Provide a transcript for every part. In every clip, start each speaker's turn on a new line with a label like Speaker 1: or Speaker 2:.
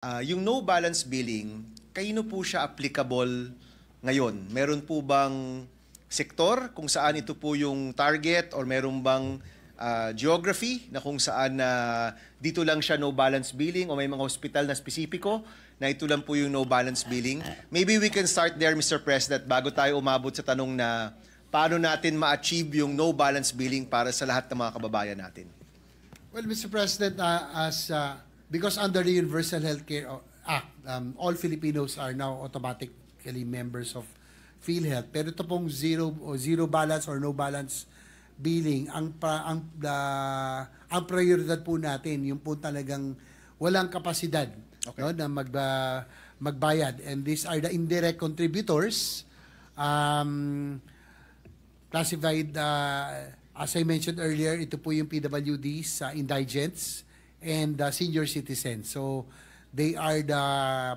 Speaker 1: Yung no balance billing, kanino po siya applicable ngayon? Meron po bang sektor kung saan ito po yung target or meron bang geography na kung saan dito lang siya no balance billing o may mga hospital na spesipiko na ito lang po yung no balance billing? Maybe we can start there, Mr. President, bago tayo umabot sa tanong na paano natin ma-achieve yung no balance billing para sa lahat ng mga kababayan natin.
Speaker 2: Well, Mr. President, because under the Universal Healthcare Act, all Filipinos are now automatically members of PhilHealth. Pero ito pong zero balance or no balance billing, ang prioridad po natin, yung po talagang walang kapasidad, okay, no, na magbayad. And these are the indirect contributors, classified, as I mentioned earlier, ito po yung PWDs, indigents, and senior citizens. So they are the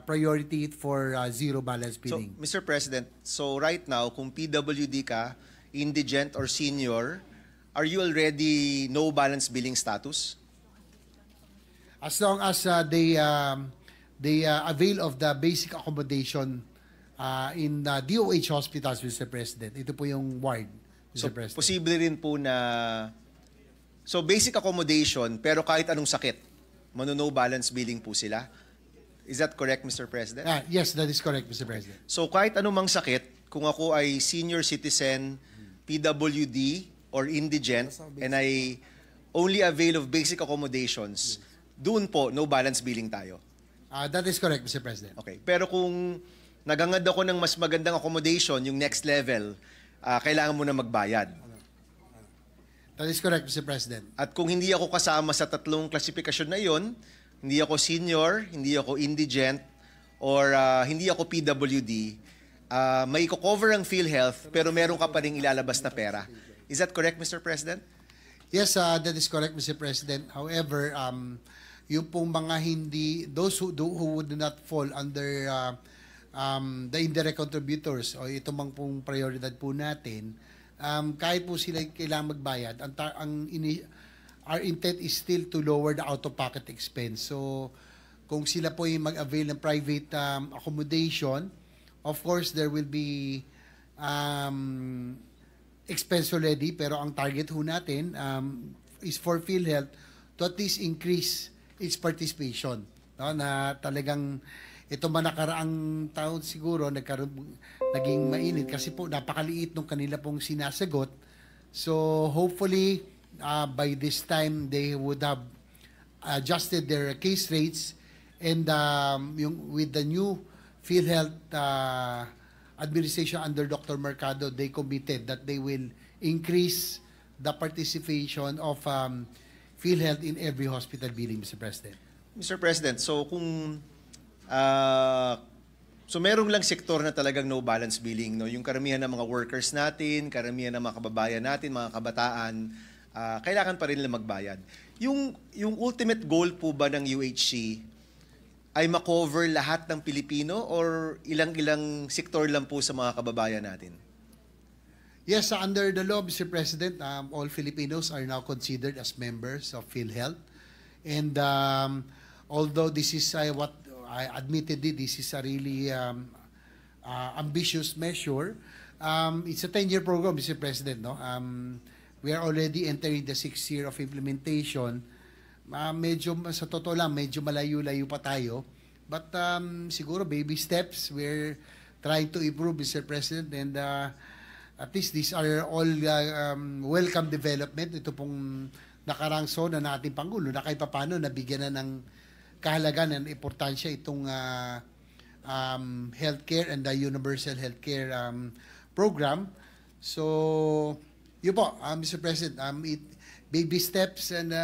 Speaker 2: priority for zero balance billing.
Speaker 1: So, Mr. President, so right now, kung PWD ka, indigent or senior, are you already no balance billing status?
Speaker 2: As long as they avail of the basic accommodation in DOH hospitals, Mr. President. Ito po yung ward, Mr. President.
Speaker 1: Posible rin po na so basic accommodation pero kahit anong sakit, no balance billing po sila. Is that correct, Mr. President?
Speaker 2: Yes, that is correct, Mr. President.
Speaker 1: So kahit anumang sakit, kung ako ay senior citizen, PWD, or indigent, and I only avail of basic accommodations, doon po, no balance billing tayo.
Speaker 2: That is correct, Mr. President.
Speaker 1: Okay. Pero kung nagangad ako ng mas magandang accommodation, yung next level, kailangan mo na magbayad.
Speaker 2: That is correct, Mr. President.
Speaker 1: At kung hindi ako kasama sa tatlong klasifikasyon na yon, hindi ako senior, hindi ako indigent, or hindi ako PWD, may cover ang PhilHealth pero meron ka pa rin ilalabas na pera. Is that correct, Mr. President?
Speaker 2: Yes, that is correct, Mr. President. However, yung pong mga hindi, those who would not fall under the indirect contributors o ito mang pong prioridad po natin, kahit po sila kailangan magbayad, our intent is still to lower the out-of-pocket expense. So, kung sila po yung mag-avail ng private accommodation, of course, there will be expense already, pero ang target ho natin is for PhilHealth to at least increase its participation. No? Na talagang ito man nakaraang taon siguro naging mainit kasi po napakaliit nung kanila pong sinasagot. So hopefully by this time they would have adjusted their case rates, and with the new PhilHealth administration under Dr. Mercado, they committed that they will increase the participation of PhilHealth in every hospital billing, Mr. President.
Speaker 1: Mr. President, so kung so merong lang sektor na talagang no balance billing, no? Yung karamihan ng mga workers natin, karamihan ng mga kababayan natin, mga kabataan, kailangan pa rin nila magbayad. Yung ultimate goal po ba ng UHC ay makover lahat ng Pilipino or ilang-ilang sektor lang po sa mga kababayan natin?
Speaker 2: Yes, under the law, Mr. President, all Filipinos are now considered as members of PhilHealth. And although this is what I admittedly, this is a really ambitious measure. It's a 10-year program, Mr. President. No? We are already entering the 6th year of implementation. Medyo, sa totoo lang, medyo malayo-layo pa tayo. But siguro baby steps, we're trying to improve, Mr. President. And at least these are all welcome development. Ito pong nakarangso na ating Pangulo na kahit paano nabigyan na ng kahalagan ng importansya itong healthcare and the universal healthcare program. So, yun po, Mr. President, baby steps and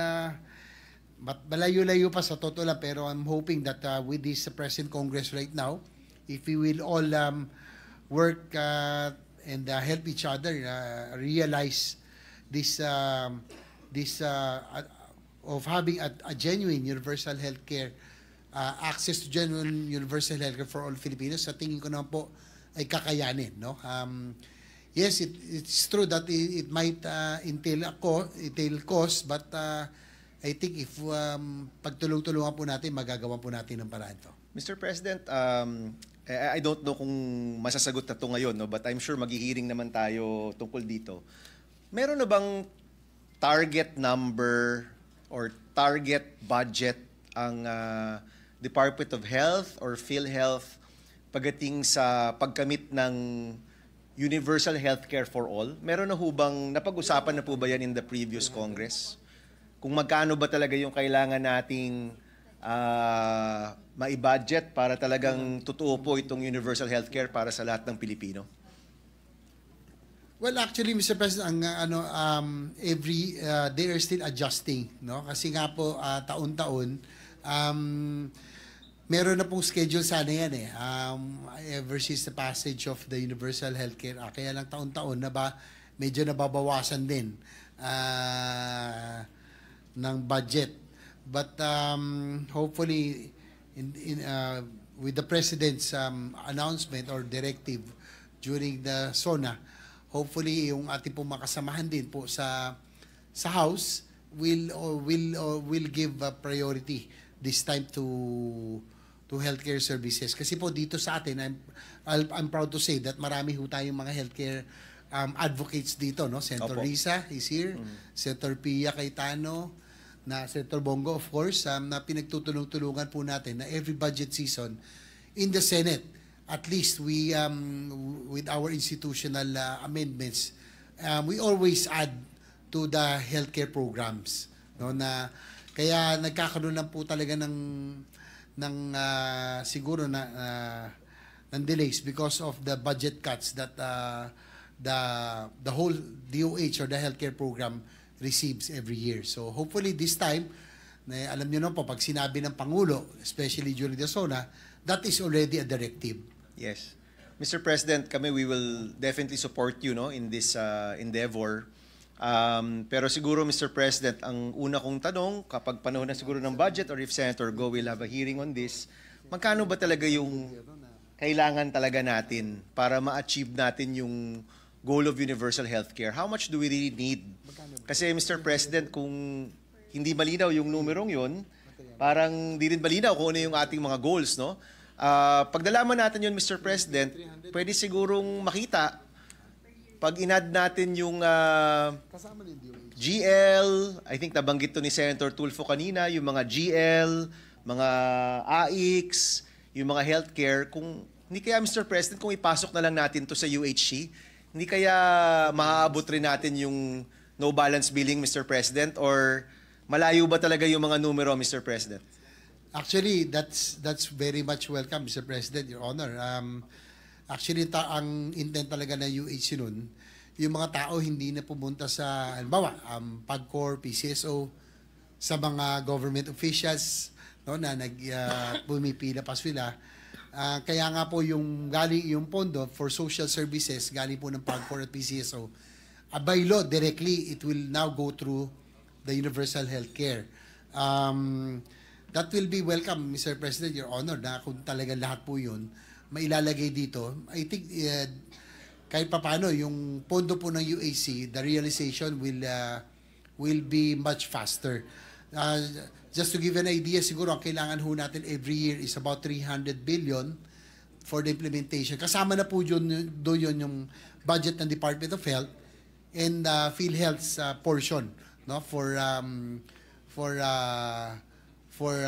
Speaker 2: malayo-layo pa sa totoo lang, pero I'm hoping that with this present Congress right now, if we will all work and help each other realize this of having a genuine universal healthcare, access to genuine universal healthcare for all Filipinos, sa tingin ko naman po ay kakayanin, no? Yes, it's true that it might entail cost, but I think if pagtulong-tulungan po natin, magagawa po natin ng paraan to.
Speaker 1: Mr. President, I don't know kung masasagot na to ngayon, no? But I'm sure maghihiring naman tayo tungkol dito. Meron na bang target number or target budget ang Department of Health or PhilHealth pagdating sa pagkamit ng universal healthcare for all? Meron na ho bang, napag-usapan na po ba yan in the previous Congress? Kung magkano ba talaga yung kailangan nating mai-budget para talagang totoo po itong universal healthcare para sa lahat ng Pilipino?
Speaker 2: Well, actually, Mr. President, they are still adjusting, no? Kasi nga po taon-taon meron na pong schedule sana yan ever since the passage of the Universal Healthcare Act. Kaya lang taon-taon na medyo nababawasan din ng budget. But hopefully with the President's announcement or directive during the SONA, hopefully yung ating pong makasamahan din po sa House will give priority this time to healthcare services. Kasi po dito sa atin, I'm proud to say that marami ho tayong mga healthcare advocates dito, no? Senator
Speaker 1: Opo.
Speaker 2: Risa is here, Senator Pia Cayetano, na Senator Bongo, of course, na pinagtutulong-tulungan po natin na every budget season in the Senate, at least we, with our institutional amendments, we always add to the healthcare programs, no? Na kaya nagkakaroon lang po talaga ng siguro ng delays because of the budget cuts that the whole DOH or the healthcare program receives every year. So hopefully this time, alam niyo na po, pag sinabi ng Pangulo, especially during the SONA, that is already a directive.
Speaker 1: Yes. Mr. President, we will definitely support you, no, in this endeavor. Pero siguro, Mr. President, ang una kong tanong, kapag panahon na siguro ng budget or if Senator Go will have a hearing on this, magkano ba talaga yung kailangan talaga natin para ma-achieve natin yung goal of universal healthcare? How much do we really need? Kasi, Mr. President, kung hindi malinaw yung numerong yun, parang di rin malinaw kung ano yung ating mga goals, no? Pag nalaman natin yun, Mr. President, pwede sigurong makita pag inad natin yung GL, I think nabanggit to ni Senator Tulfo kanina, yung mga GL, mga AIX, yung mga healthcare, kung hindi kaya, Mr. President, kung ipasok na lang natin to sa UHC, hindi kaya maaabot rin natin yung no balance billing, Mr. President, or malayo ba talaga yung mga numero, Mr. President?
Speaker 2: Actually, that's very much welcome, Mr. President, Your Honor. Actually, ang intent talaga ng UHC nun, yung mga tao hindi na pumunta sa, halimbawa, PAGCOR, PCSO, sa mga government officials, no, na pumipila pa sila. Kaya nga po yung pondo for social services, galing po ng PAGCOR at PCSO, by law, directly, it will now go through the universal healthcare. That will be welcome, Mr. President, Your Honor, na kung talaga lahat po yun, mailalagay dito. I think kahit papano yung pondo po ng UAC, the realization will be much faster. Just to give an idea, siguro ang kailangan ho natin every year is about 300 billion for the implementation. Kasama na po yun yung budget ng Department of Health and PhilHealth's portion, no, for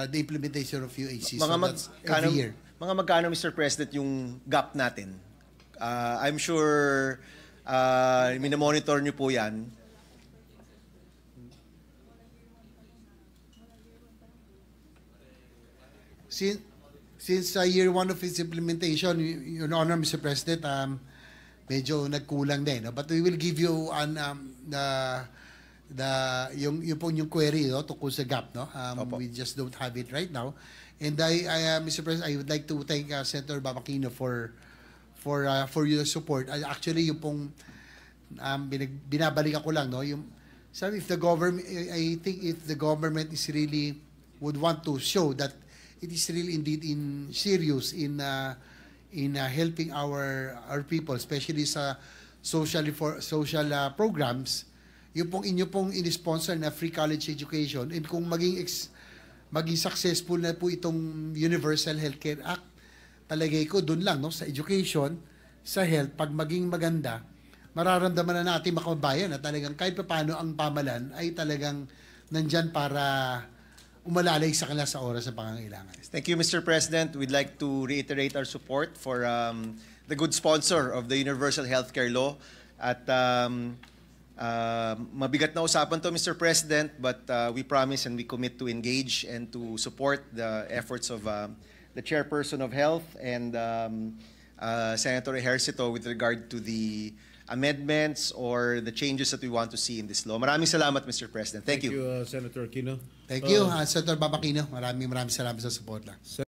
Speaker 2: the implementation of UAC. So that's every year.
Speaker 1: Mga magkano, Mr. President, yung gap natin? I'm sure minomonitor nyo po yan.
Speaker 2: Since year one of its implementation, Your Honor, Mr. President, medyo nagkulang din. No? But we will give you yung query, no, tungkol sa gap, no? We just don't have it right now. And Mr. President, I would like to thank Senator Bamakino for your support. Actually, yung pong binabalikan ko lang, no, yung sabi, if the government, I think if the government is really would want to show that it is really indeed serious in helping our people, especially sa social programs, yung pong inyo pong in-sponsor na free college education, and kung maging successful na po itong Universal Healthcare Act, talagay ko doon lang, no, sa education, sa health, pag maging maganda, mararamdaman na natin mga kababayan na talagang kahit paano ang pamalan ay talagang nandyan para umalalay sa kanila sa oras ng pangangailangan.
Speaker 1: Thank you, Mr. President. We'd like to reiterate our support for the good sponsor of the Universal Healthcare Law. At mabigat na usapan to, Mr. President, but we promise and we commit to engage and to support the efforts of the Chairperson of Health and Senator Ejercito with regard to the amendments or the changes that we want to see in this law. Maraming salamat, Mr. President. Thank you.
Speaker 3: Senator Aquino.
Speaker 2: Thank you, Senator Babakino. Maraming salamat sa support lang.